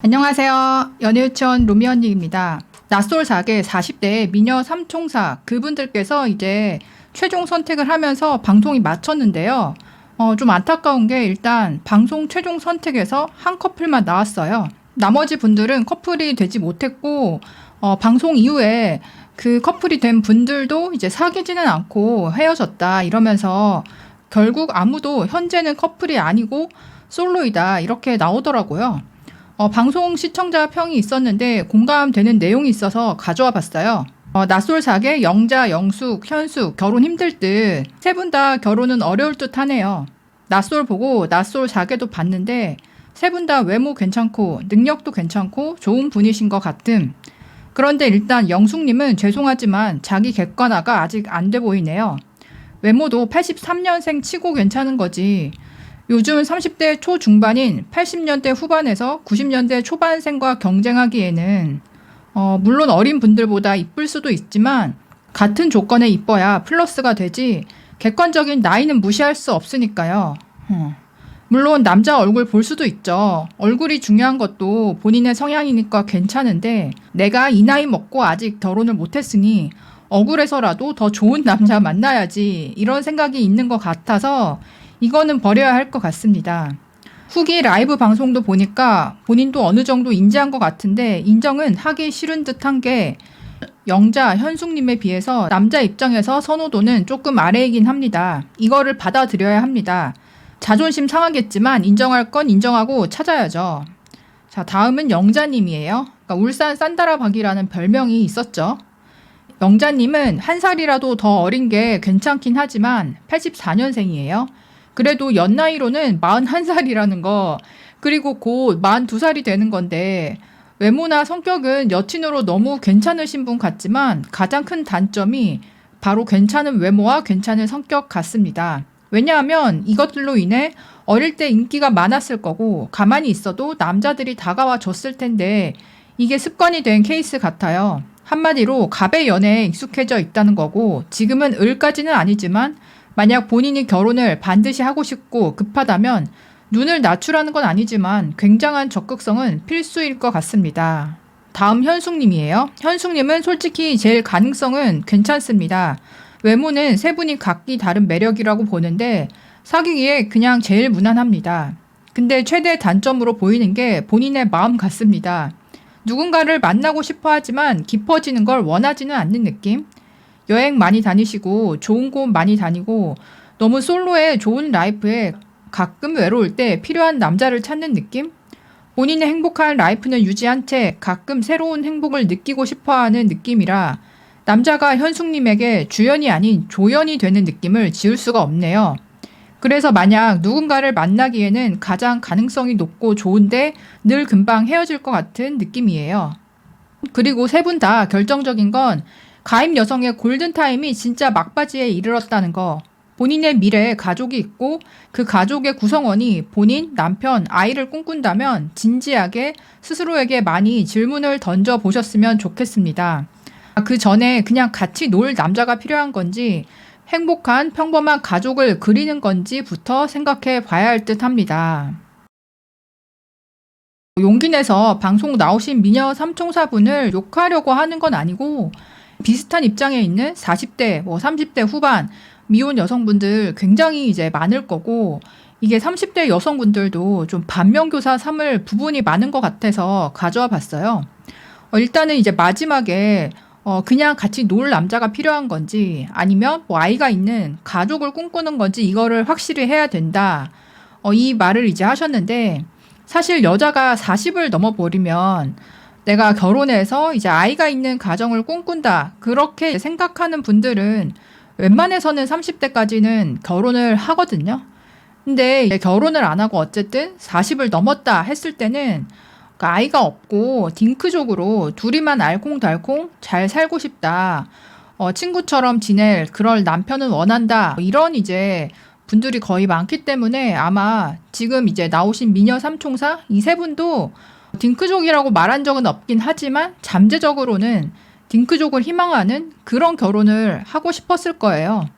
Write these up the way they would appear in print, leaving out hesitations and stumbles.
안녕하세요. 연애유치원 로미 언니입니다. 낯솔 4개 40대 미녀 삼총사 그분들께서 이제 최종 선택을 하면서 방송이 마쳤는데요. 좀 안타까운 게 일단 방송 최종 선택에서 한 커플만 나왔어요. 나머지 분들은 커플이 되지 못했고 방송 이후에 그 커플이 된 분들도 이제 사귀지는 않고 헤어졌다 이러면서 결국 아무도 현재는 커플이 아니고 솔로이다 이렇게 나오더라고요. 방송 시청자 평이 있었는데 공감되는 내용이 있어서 가져와 봤어요. 낯솔 4개 영자, 영숙, 현숙 결혼 힘들 듯 세 분 다 결혼은 어려울 듯 하네요. 낯솔 보고 낯솔 4개도 봤는데 세 분 다 외모 괜찮고 능력도 괜찮고 좋은 분이신 것 같음. 그런데 일단 영숙님은 죄송하지만 자기 객관화가 아직 안 돼 보이네요. 외모도 83년생 치고 괜찮은 거지. 요즘 30대 초중반인 80년대 후반에서 90년대 초반생과 경쟁하기에는 물론 어린 분들보다 이쁠 수도 있지만 같은 조건에 이뻐야 플러스가 되지 객관적인 나이는 무시할 수 없으니까요. 물론 남자 얼굴 볼 수도 있죠. 얼굴이 중요한 것도 본인의 성향이니까 괜찮은데 내가 이 나이 먹고 아직 결혼을 못했으니 억울해서라도 더 좋은 남자 만나야지 이런 생각이 있는 것 같아서 이거는 버려야 할 것 같습니다. 후기 라이브 방송도 보니까 본인도 어느 정도 인지한 것 같은데 인정은 하기 싫은 듯한 게 영자, 현숙님에 비해서 남자 입장에서 선호도는 조금 아래이긴 합니다. 이거를 받아들여야 합니다. 자존심 상하겠지만 인정할 건 인정하고 찾아야죠. 자, 다음은 영자님이에요. 그러니까 울산 산다라박이라는 별명이 있었죠. 영자님은 한 살이라도 더 어린 게 괜찮긴 하지만 84년생이에요. 그래도 연나이로는 41살이라는 거, 그리고 곧 42살이 되는 건데 외모나 성격은 여친으로 너무 괜찮으신 분 같지만 가장 큰 단점이 바로 괜찮은 외모와 괜찮은 성격 같습니다. 왜냐하면 이것들로 인해 어릴 때 인기가 많았을 거고 가만히 있어도 남자들이 다가와 줬을 텐데 이게 습관이 된 케이스 같아요. 한마디로 갑의 연애에 익숙해져 있다는 거고 지금은 을까지는 아니지만 만약 본인이 결혼을 반드시 하고 싶고 급하다면 눈을 낮추라는 건 아니지만 굉장한 적극성은 필수일 것 같습니다. 다음 현숙님이에요. 현숙님은 솔직히 제일 가능성은 괜찮습니다. 외모는 세 분이 각기 다른 매력이라고 보는데 사귀기에 그냥 제일 무난합니다. 근데 최대 단점으로 보이는 게 본인의 마음 같습니다. 누군가를 만나고 싶어 하지만 깊어지는 걸 원하지는 않는 느낌? 여행 많이 다니시고 좋은 곳 많이 다니고 너무 솔로의 좋은 라이프에 가끔 외로울 때 필요한 남자를 찾는 느낌? 본인의 행복한 라이프는 유지한 채 가끔 새로운 행복을 느끼고 싶어하는 느낌이라 남자가 현숙님에게 주연이 아닌 조연이 되는 느낌을 지울 수가 없네요. 그래서 만약 누군가를 만나기에는 가장 가능성이 높고 좋은데 늘 금방 헤어질 것 같은 느낌이에요. 그리고 세 분 다 결정적인 건 가임 여성의 골든타임이 진짜 막바지에 이르렀다는 거. 본인의 미래에 가족이 있고 그 가족의 구성원이 본인, 남편, 아이를 꿈꾼다면 진지하게 스스로에게 많이 질문을 던져보셨으면 좋겠습니다. 그 전에 그냥 같이 놀 남자가 필요한 건지 행복한 평범한 가족을 그리는 건지부터 생각해 봐야 할 듯 합니다. 용기 내서 방송 나오신 미녀 삼총사분을 욕하려고 하는 건 아니고 비슷한 입장에 있는 40대, 30대 후반 미혼 여성분들 굉장히 이제 많을 거고 이게 30대 여성분들도 좀 반면교사 삼을 부분이 많은 것 같아서 가져와 봤어요. 일단은 이제 마지막에 그냥 같이 놀 남자가 필요한 건지 아니면 아이가 있는 가족을 꿈꾸는 건지 이거를 확실히 해야 된다. 이 말을 이제 하셨는데 사실 여자가 40을 넘어버리면 내가 결혼해서 이제 아이가 있는 가정을 꿈꾼다. 그렇게 생각하는 분들은 웬만해서는 30대까지는 결혼을 하거든요. 근데 결혼을 안 하고 어쨌든 40을 넘었다 했을 때는 아이가 없고 딩크족으로 둘이만 알콩달콩 잘 살고 싶다. 친구처럼 지낼 그럴 남편은 원한다. 이런 이제 분들이 거의 많기 때문에 아마 지금 이제 나오신 미녀 삼총사 이 세 분도 딩크족이라고 말한 적은 없긴 하지만 잠재적으로는 딩크족을 희망하는 그런 결혼을 하고 싶었을 거예요.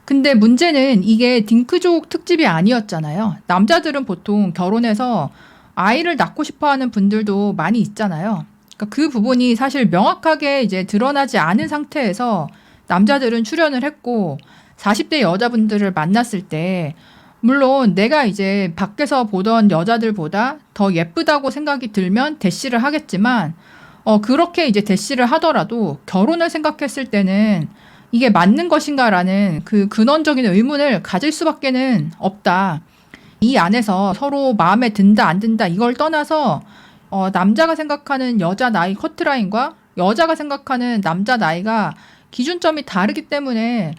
근데 문제는 이게 딩크족 특집이 아니었잖아요. 남자들은 보통 결혼해서 아이를 낳고 싶어 하는 분들도 많이 있잖아요. 그러니까 그 부분이 사실 명확하게 이제 드러나지 않은 상태에서 남자들은 출연을 했고 40대 여자분들을 만났을 때 물론 내가 이제 밖에서 보던 여자들보다 더 예쁘다고 생각이 들면 대시를 하겠지만 그렇게 이제 대시를 하더라도 결혼을 생각했을 때는 이게 맞는 것인가라는 그 근원적인 의문을 가질 수밖에는 없다. 이 안에서 서로 마음에 든다 안 든다 이걸 떠나서 남자가 생각하는 여자 나이 커트라인과 여자가 생각하는 남자 나이가 기준점이 다르기 때문에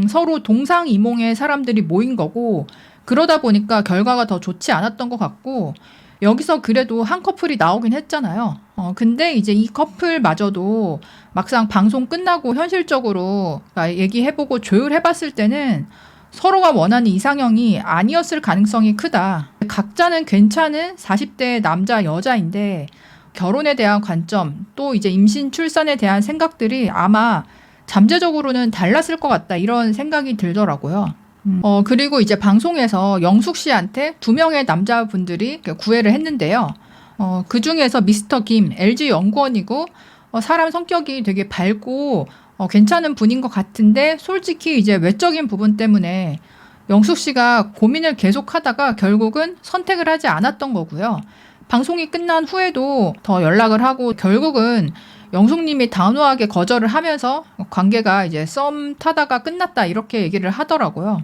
서로 동상이몽의 사람들이 모인 거고 그러다 보니까 결과가 더 좋지 않았던 것 같고 여기서 그래도 한 커플이 나오긴 했잖아요. 근데 이제 이 커플마저도 막상 방송 끝나고 현실적으로 얘기해보고 조율해봤을 때는 서로가 원하는 이상형이 아니었을 가능성이 크다. 각자는 괜찮은 40대 남자, 여자인데 결혼에 대한 관점, 또 이제 임신, 출산에 대한 생각들이 아마 잠재적으로는 달랐을 것 같다. 이런 생각이 들더라고요. 그리고 이제 방송에서 영숙 씨한테 2명의 남자분들이 구애를 했는데요. 그 중에서 미스터 김, LG 연구원이고, 사람 성격이 되게 밝고, 괜찮은 분인 것 같은데, 솔직히 이제 외적인 부분 때문에 영숙 씨가 고민을 계속 하다가 결국은 선택을 하지 않았던 거고요. 방송이 끝난 후에도 더 연락을 하고, 결국은 영숙님이 단호하게 거절을 하면서 관계가 이제 썸 타다가 끝났다, 이렇게 얘기를 하더라고요.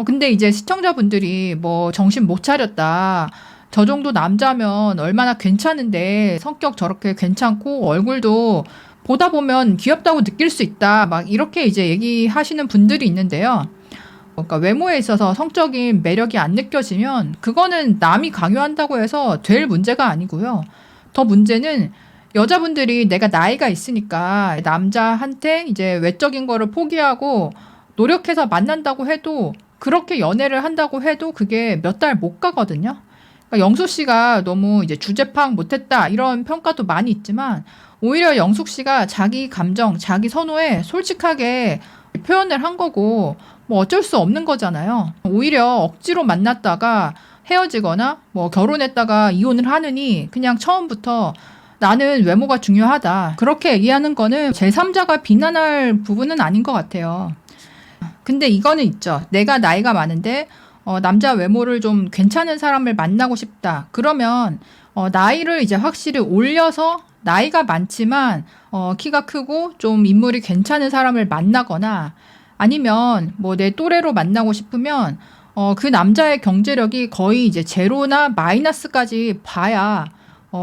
근데 이제 시청자분들이 뭐 정신 못 차렸다. 저 정도 남자면 얼마나 괜찮은데 성격 저렇게 괜찮고 얼굴도 보다 보면 귀엽다고 느낄 수 있다. 막 이렇게 이제 얘기하시는 분들이 있는데요. 그러니까 외모에 있어서 성적인 매력이 안 느껴지면 그거는 남이 강요한다고 해서 될 문제가 아니고요. 더 문제는 여자분들이 내가 나이가 있으니까 남자한테 이제 외적인 거를 포기하고 노력해서 만난다고 해도 그렇게 연애를 한다고 해도 그게 몇 달 못 가거든요. 그러니까 영숙 씨가 너무 이제 주제 파악 못했다 이런 평가도 많이 있지만 오히려 영숙 씨가 자기 감정, 자기 선호에 솔직하게 표현을 한 거고 뭐 어쩔 수 없는 거잖아요. 오히려 억지로 만났다가 헤어지거나 뭐 결혼했다가 이혼을 하느니 그냥 처음부터 나는 외모가 중요하다. 그렇게 얘기하는 거는 제3자가 비난할 부분은 아닌 것 같아요. 근데 이거는 있죠. 내가 나이가 많은데 남자 외모를 좀 괜찮은 사람을 만나고 싶다. 그러면 나이를 이제 확실히 올려서 나이가 많지만 키가 크고 좀 인물이 괜찮은 사람을 만나거나 아니면 뭐 내 또래로 만나고 싶으면 그 남자의 경제력이 거의 이제 제로나 마이너스까지 봐야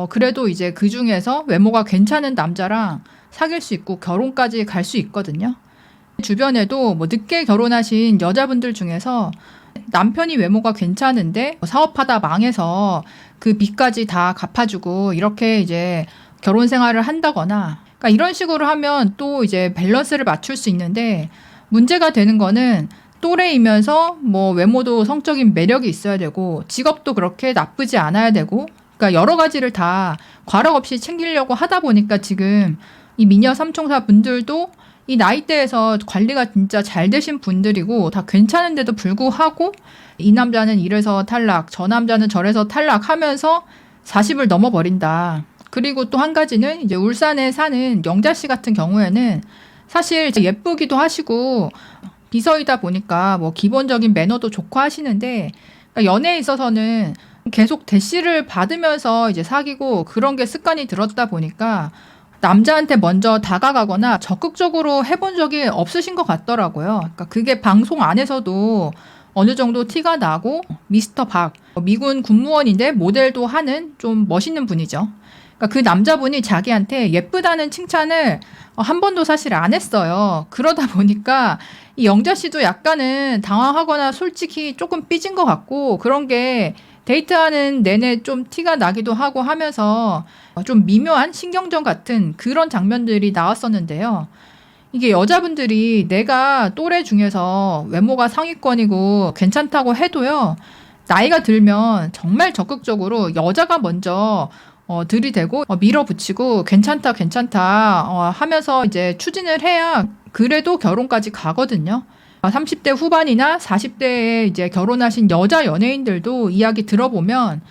그래도 이제 그 중에서 외모가 괜찮은 남자랑 사귈 수 있고 결혼까지 갈 수 있거든요. 주변에도 뭐 늦게 결혼하신 여자분들 중에서 남편이 외모가 괜찮은데 사업하다 망해서 그 빚까지 다 갚아주고 이렇게 이제 결혼 생활을 한다거나 그러니까 이런 식으로 하면 또 이제 밸런스를 맞출 수 있는데 문제가 되는 거는 또래이면서 뭐 외모도 성적인 매력이 있어야 되고 직업도 그렇게 나쁘지 않아야 되고 그러니까 여러 가지를 다 과락 없이 챙기려고 하다 보니까 지금 이 미녀 삼총사 분들도 이 나이대에서 관리가 진짜 잘 되신 분들이고 다 괜찮은데도 불구하고 이 남자는 이래서 탈락, 저 남자는 저래서 탈락하면서 40을 넘어버린다. 그리고 또 한 가지는 이제 울산에 사는 영자 씨 같은 경우에는 사실 예쁘기도 하시고 비서이다 보니까 뭐 기본적인 매너도 좋고 하시는데 그러니까 연애에 있어서는 계속 대시를 받으면서 이제 사귀고 그런 게 습관이 들었다 보니까 남자한테 먼저 다가가거나 적극적으로 해본 적이 없으신 것 같더라고요. 그러니까 그게 방송 안에서도 어느 정도 티가 나고 미스터 박, 미군 군무원인데 모델도 하는 좀 멋있는 분이죠. 그러니까 그 남자분이 자기한테 예쁘다는 칭찬을 한 번도 사실 안 했어요. 그러다 보니까 이 영자 씨도 약간은 당황하거나 솔직히 조금 삐진 것 같고 그런 게 데이트하는 내내 좀 티가 나기도 하고 하면서 좀 미묘한 신경전 같은 그런 장면들이 나왔었는데요. 이게 여자분들이 내가 또래 중에서 외모가 상위권이고 괜찮다고 해도요. 나이가 들면 정말 적극적으로 여자가 먼저 들이대고 밀어붙이고 괜찮다 괜찮다 하면서 이제 추진을 해야 그래도 결혼까지 가거든요. 30대 후반이나 40대에 이제 결혼하신 여자 연예인들도 이야기 들어보면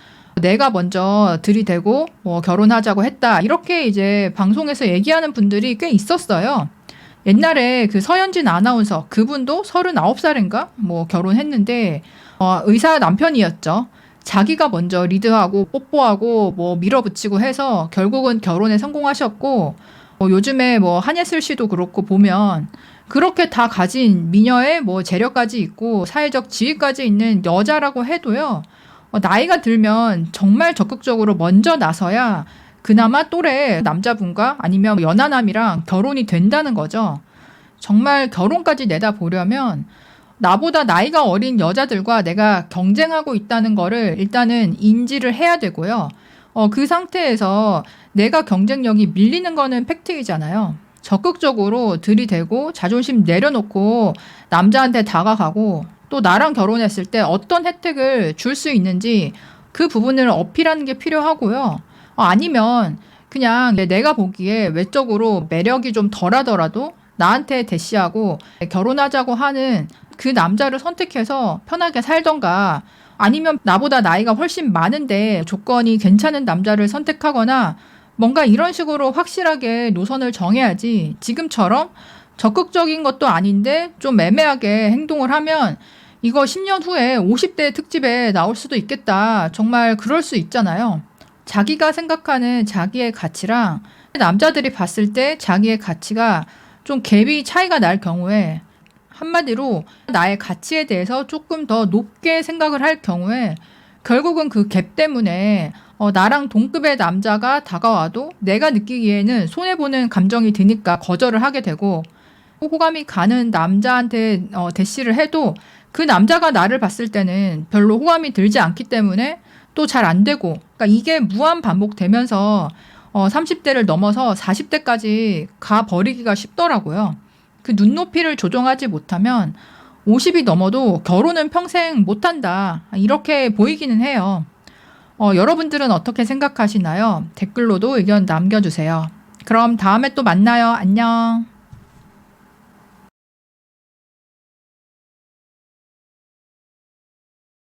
내가 먼저 들이대고 뭐 결혼하자고 했다. 이렇게 이제 방송에서 얘기하는 분들이 꽤 있었어요. 옛날에 그 서현진 아나운서 그분도 39살인가 뭐 결혼했는데 의사 남편이었죠. 자기가 먼저 리드하고 뽀뽀하고 뭐 밀어붙이고 해서 결국은 결혼에 성공하셨고 요즘에 뭐 한예슬 씨도 그렇고 보면 그렇게 다 가진 미녀의 뭐 재력까지 있고 사회적 지위까지 있는 여자라고 해도요. 나이가 들면 정말 적극적으로 먼저 나서야 그나마 또래 남자분과 아니면 연하남이랑 결혼이 된다는 거죠. 정말 결혼까지 내다보려면 나보다 나이가 어린 여자들과 내가 경쟁하고 있다는 거를 일단은 인지를 해야 되고요. 그 상태에서 내가 경쟁력이 밀리는 거는 팩트이잖아요. 적극적으로 들이대고 자존심 내려놓고 남자한테 다가가고 또 나랑 결혼했을 때 어떤 혜택을 줄 수 있는지 그 부분을 어필하는 게 필요하고요. 아니면 그냥 내가 보기에 외적으로 매력이 좀 덜하더라도 나한테 대시하고 결혼하자고 하는 그 남자를 선택해서 편하게 살던가 아니면 나보다 나이가 훨씬 많은데 조건이 괜찮은 남자를 선택하거나 뭔가 이런 식으로 확실하게 노선을 정해야지 지금처럼 적극적인 것도 아닌데 좀 애매하게 행동을 하면 이거 10년 후에 50대 특집에 나올 수도 있겠다. 정말 그럴 수 있잖아요. 자기가 생각하는 자기의 가치랑 남자들이 봤을 때 자기의 가치가 좀 갭이 차이가 날 경우에 한마디로 나의 가치에 대해서 조금 더 높게 생각을 할 경우에 결국은 그 갭 때문에 나랑 동급의 남자가 다가와도 내가 느끼기에는 손해보는 감정이 드니까 거절을 하게 되고 호감이 가는 남자한테 대시를 해도 그 남자가 나를 봤을 때는 별로 호감이 들지 않기 때문에 또 잘 안 되고 그러니까 이게 무한 반복되면서 30대를 넘어서 40대까지 가버리기가 쉽더라고요. 그 눈높이를 조정하지 못하면 50이 넘어도 결혼은 평생 못한다. 이렇게 보이기는 해요. 여러분들은 어떻게 생각하시나요? 댓글로도 의견 남겨주세요. 그럼 다음에 또 만나요. 안녕.